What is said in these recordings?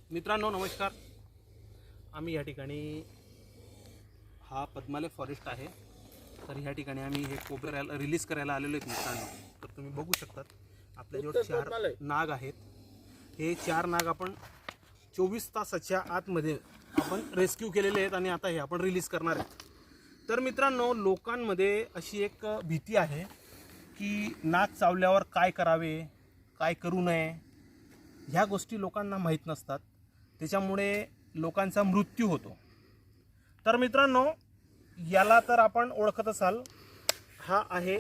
मित्रांनो नमस्कार. आम्ही या ठिकाणी हा पद्मालय फॉरेस्ट आहे. तर ह्या ठिकाणी आम्ही हे कोबरा रिलीज करायला आलेलो आहेत मित्रांनो. तर तुम्ही बघू शकतात आपल्याजवळ 4 नाग आहेत. हे 4 नाग आपण 24 तासाच्या आतमध्ये आपण रेस्क्यू केलेले आहेत आणि आता हे आपण रिलीज करणार आहेत. तर मित्रांनो लोकांमध्ये अशी एक भीती आहे की नाग चावल्यावर काय करावे, काय करू नये, ह्या गोष्टी लोकांना माहीत नसतात. त्याच्यामुळे लोकांचा मृत्यू होतो. तर मित्रांनो याला तर आपण ओळखत असाल, हा आहे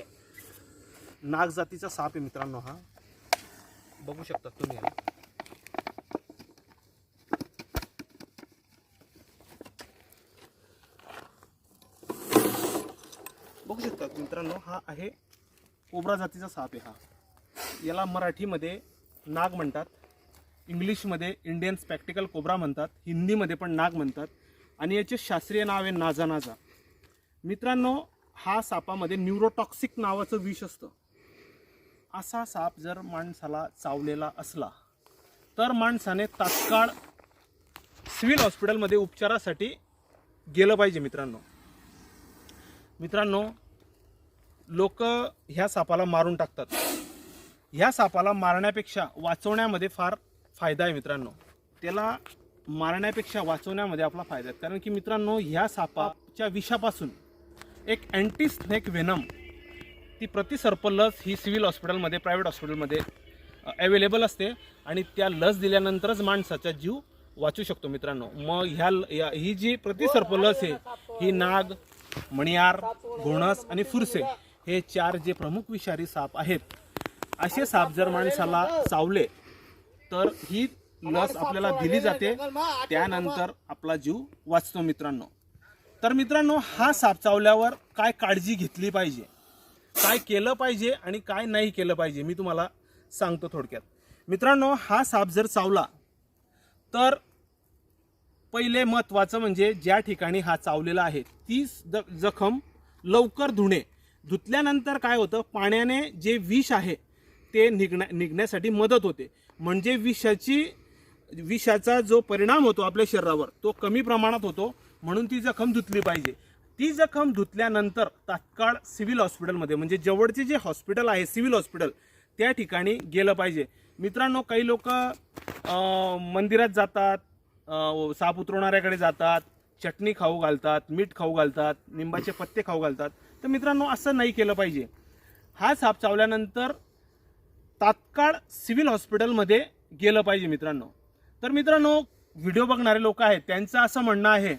नाग जातीचा साप आहे मित्रांनो. हा बघू शकता तुम्ही. बघू शकता मित्रांनो हा आहे कोब्रा जातीचा साप आहे. हा याला मराठीमध्ये नाग म्हणतात, इंग्लिशमध्ये इंडियन स्पेक्टिकल कोब्रा म्हणतात, हिंदीमध्ये पण नाग म्हणतात आणि याचे शास्त्रीय नाव आहे नाजा नाजा. मित्रांनो हा सापामध्ये न्यूरोटॉक्सिक नावाचं विष असतं. असा साप जर माणसाला चावलेला असला तर माणसाने तात्काळ सिव्हिल हॉस्पिटलमध्ये उपचारासाठी गेलं पाहिजे. मित्रांनो लोक ह्या सापाला मारून टाकतात. ह्या सापाला मारण्यापेक्षा वाचवण्यामध्ये फार फायदा आहे मित्रांनो. त्याला मारण्यापेक्षा वाचवण्यामध्ये आपला फायदा आहे. कारण की मित्रांनो ह्या सापाच्या विषापासून एक अँटी स्नेक व्हेनम, ती प्रतिसर्प लस ही सिव्हिल हॉस्पिटलमध्ये, प्रायव्हेट हॉस्पिटलमध्ये अवेलेबल असते आणि त्या लस दिल्यानंतरच माणसाचा जीव वाचू शकतो मित्रांनो. मग ही जी प्रतिसर्प लस आहे ही नाग, मणियार, घोणस आणि फुरसे हे 4 जे प्रमुख विषारी साप आहेत, असे साप जर माणसाला चावले तर ही लस आपल्याला दिली जाते, त्यानंतर आपला जीव वाचतो मित्रांनो. तर मित्रांनो हा साप चावल्यावर काय काळजी घेतली पाहिजे, काय केलं पाहिजे आणि काय नाही केलं पाहिजे मी तुम्हाला सांगतो थोडक्यात. मित्रांनो हा साप जर चावला तर पहिले महत्त्वाचं म्हणजे ज्या ठिकाणी हा चावलेला आहे ती जखम लवकर धुणे. धुतल्यानंतर काय होतं, पाण्याने जे विष आहे ते निघण्यासाठी मदत होते. म्हणजे विषाचा जो परिणाम होतो आपल्या शरीरावर तो कमी प्रमाणात होतो. म्हणून ती जखम धुतली पाहिजे. ती जखम धुतल्यानंतर तात्काळ सिव्हिल हॉस्पिटलमध्ये, म्हणजे जवळचे जे हॉस्पिटल आहे सिव्हिल हॉस्पिटल, त्या ठिकाणी गेलं पाहिजे. मित्रांनो काही लोक मंदिरात जातात, साप उतरवणाऱ्याकडे जातात, चटणी खाऊ घालतात, मीठ खाऊ घालतात, निंबाचे पत्ते खाऊ घालतात. तर मित्रांनो असं नाही केलं पाहिजे. हा साप चावल्यानंतर तात्काळ सिव्हिल हॉस्पिटलमध्ये गेलं पाहिजे मित्रांनो. तर मित्रांनो व्हिडिओ बघणारे लोक आहेत त्यांचं असं म्हणणं आहे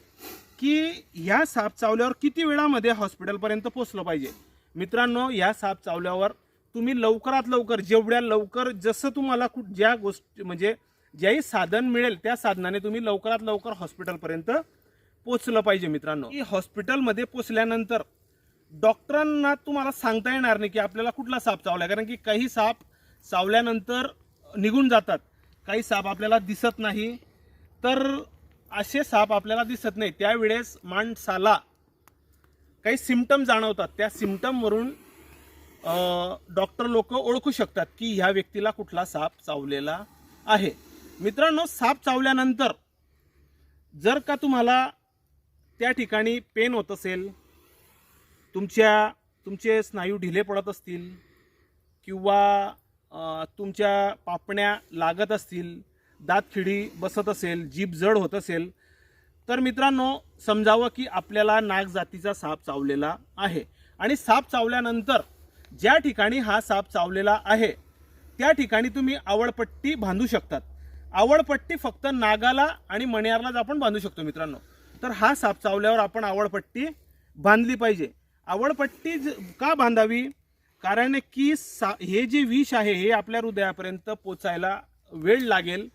की ह्या साप चावल्यावर किती वेळामध्ये हॉस्पिटलपर्यंत पोहोचलं पाहिजे. मित्रांनो ह्या साप चावल्यावर तुम्ही लवकरात लवकर, जेवढ्या लवकर, जसं तुम्हाला ज्या गोष्टी म्हणजे ज्याही साधन मिळेल त्या साधनाने तुम्ही लवकरात लवकर हॉस्पिटलपर्यंत पोहोचलं पाहिजे मित्रांनो. की हॉस्पिटलमध्ये पोहोचल्यानंतर डॉक्टरांना तुम्हाला सांगता येणार नाही की आपल्याला कुठला साप चावला, कारण की काही साप चावल्यानंतर निघून जातात, काही साप आपल्याला दिसत नाही. तर असे साप आपल्याला दिसत नाही त्यावेळेस माणसाला काही सिम्पटम जाणवतात. त्या सिम्पटमवरून डॉक्टर लोक ओळखू शकतात की ह्या व्यक्तीला कुठला साप चावलेला आहे. मित्रांनो साप चावल्यानंतर जर का तुम्हाला त्या ठिकाणी पेन होत असेल, तुमचे स्नायू ढिले पडत असतील किंवा तुमच्या पापण्या लागत असतील, दातखिळी बसत असेल, जीभ जड होत असेल, तर मित्रांनो समजावं की आपल्याला नाग जातीचा साप चावलेला आहे. आणि साप चावल्यानंतर ज्या ठिकाणी हा साप चावलेला आहे त्या ठिकाणी तुम्ही आवळपट्टी बांधू शकतात. आवळपट्टी फक्त नागाला आणि मणियारलाच आपण बांधू शकतो मित्रांनो. तर हा साप चावल्यावर आपण आवळपट्टी बांधली पाहिजे. आवळपट्टी का बांधावी, कारण की हे जे विष आहे हे आपल्या हृदयापर्यंत पोचायला वेळ लागेल,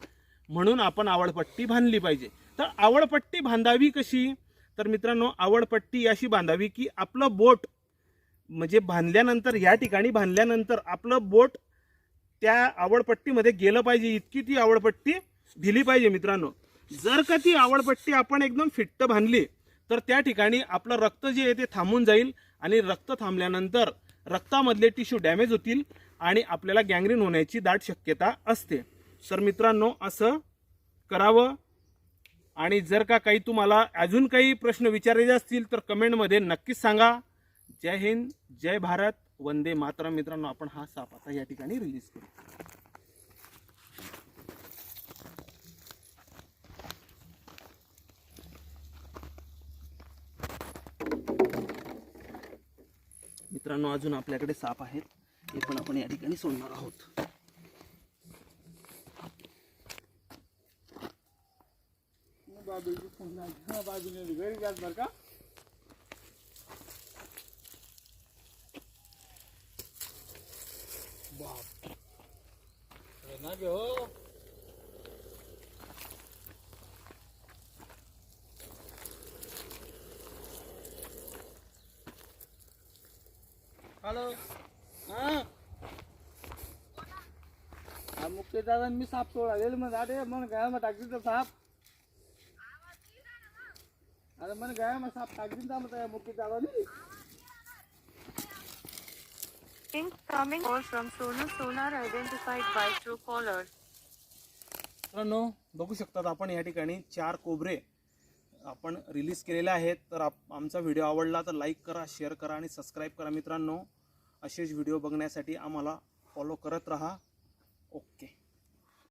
म्हणून आपण आवळपट्टी बांधली पाहिजे. तर आवळपट्टी बांधावी कशी, तर मित्रांनो आवळपट्टी अशी बांधावी की आपलं बोट, म्हणजे बांधल्यानंतर या ठिकाणी बांधल्यानंतर आपलं बोट त्या आवळपट्टीमध्ये गेलं पाहिजे, इतकी ती आवळपट्टी दिली पाहिजे मित्रांनो. जर का ती आवळपट्टी आपण एकदम फिट्ट बांधली तर त्या ठिकाणी आपलं रक्त जे आहे ते थांबून जाईल आणि रक्त थांबल्यानंतर रक्तामधले टिश्यू डॅमेज होतील आणि आपल्याला गँग्रीन होण्याची दाट शक्यता असते. तर मित्रांनो असं करावं. आणि जर का काही तुम्हाला अजून काही प्रश्न विचारायचे असतील तर कमेंटमध्ये नक्कीच सांगा. जय हिंद, जय भारत, वंदे मातरम. मित्रांनो, आपण हा साप आता या ठिकाणी रिलीज करू. मित्रांनो, अजून आपल्याकडे साप आहेत, हे पण आपण या ठिकाणी सोडणार आहोत. हॅलो, हा मुख्य दादा मी साप सोडा गेलो मग अरे मन गाय मग टाकतील तर साप. अरे मन गाय मग साप टाकतील तर मग मुख्य दादा. Incoming call from Sonar identified by Truecaller. मित्रांनो, बघू शकतात आपण या ठिकाणी 4 कोबरे आपण रिलीज केलेले आहेत. तर आमचा व्हिडिओ आवडला तर लाईक करा, शेअर करा आणि सबस्क्राईब करा. मित्रांनो, असेच व्हिडिओ बघण्यासाठी आम्हाला फॉलो करत राहा. ओके.